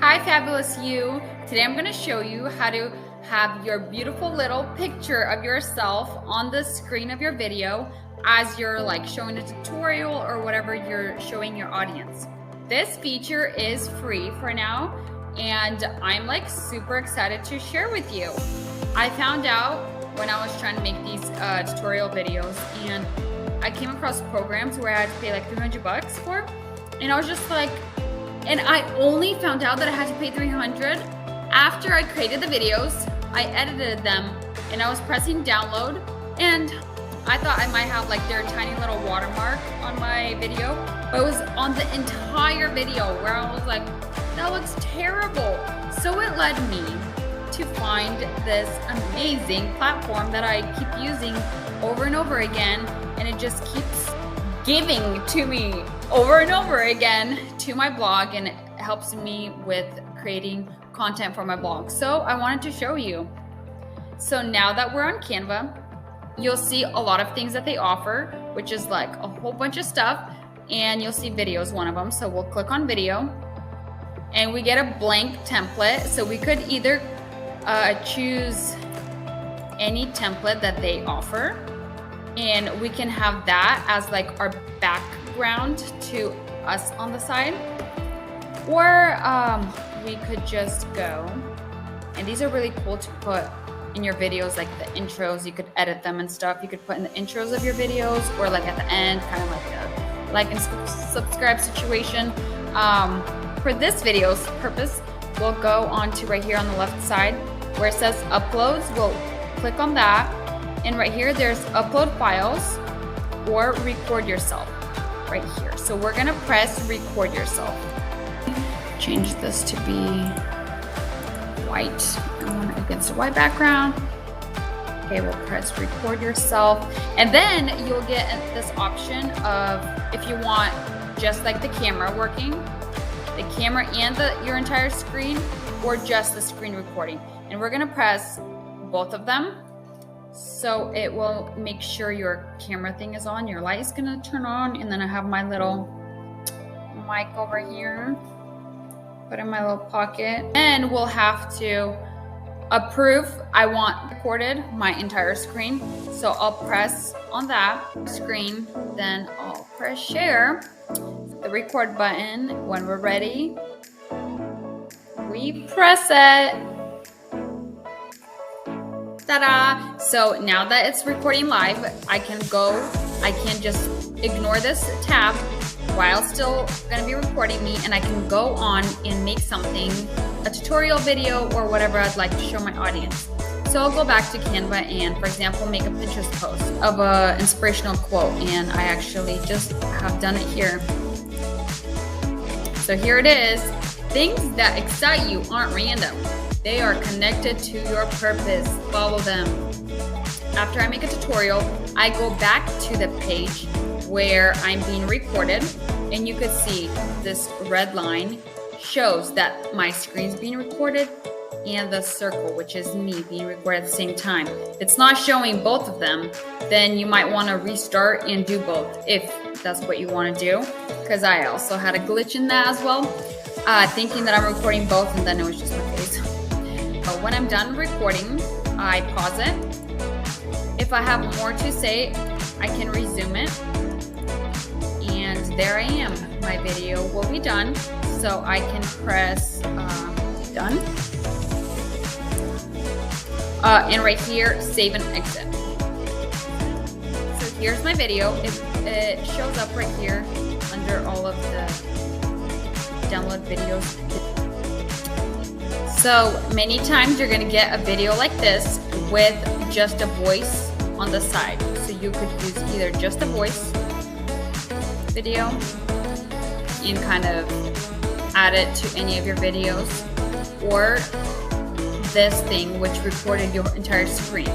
Hi fabulous you. Today I'm going to show you how to have your beautiful little picture of yourself on the screen of your video as you're like showing a tutorial or whatever you're showing your audience. This feature is free for now and I'm like super excited to share with you. I found out when I was trying to make these tutorial videos and I came across programs where I had to pay like $300 for, and I was just like, and I only found out that I had to pay $300 after I created the videos, I edited them, and I was pressing download, and I thought I might have like their tiny little watermark on my video, but it was on the entire video where I was like, that looks terrible. So it led me to find this amazing platform that I keep using over and over again, and it just keeps giving to me over and over again to my blog, and it helps me with creating content for my blog. So I wanted to show you. So now that we're on Canva, you'll see a lot of things that they offer, which is like a whole bunch of stuff, and you'll see videos, one of them. So we'll click on video and we get a blank template. So we could either choose any template that they offer, and we can have that as like our background to us on the side, or we could just go, and these are really cool to put in your videos, like the intros. You could edit them and stuff. You could put in the intros of your videos, or like at the end, kind of like a like and subscribe situation. For this video's purpose, we'll go on to right here on the left side where it says uploads. We'll click on that, and right here there's upload files or record yourself right here. So we're gonna press record yourself. Change this to be white. I want it against a white background. Okay, we'll press record yourself, and then you'll get this option of if you want just like the camera working, the camera and your entire screen, or just the screen recording. And we're gonna press both of them, so it will make sure your camera thing is on, your light is gonna turn on, and then I have my little mic over here, put in my little pocket. And we'll have to approve. I want recorded my entire screen, so I'll press on that screen, then I'll press share, the record button. When we're ready, we press it. Ta-da! So now that it's recording live, I can just ignore this tab while still gonna be recording me, and I can go on and make something, a tutorial video or whatever I'd like to show my audience. So I'll go back to Canva and, for example, make a Pinterest post of an inspirational quote, and I actually just have done it here. So here it is. Things that excite you aren't random. They are connected to your purpose. Follow them. After I make a tutorial, I go back to the page where I'm being recorded, and you could see this red line shows that my screen's being recorded, and the circle, which is me being recorded at the same time. If it's not showing both of them, then you might want to restart and do both if that's what you want to do, because I also had a glitch in that as well, thinking that I'm recording both, and then it was just my face. But when I'm done recording, I pause it. If I have more to say, I can resume it. And there I am. My video will be done. So I can press done. And right here, save and exit. So here's my video. It shows up right here under all of the download videos. So many times you're gonna get a video like this with just a voice on the side. So you could use either just a voice video and kind of add it to any of your videos, or this thing which recorded your entire screen.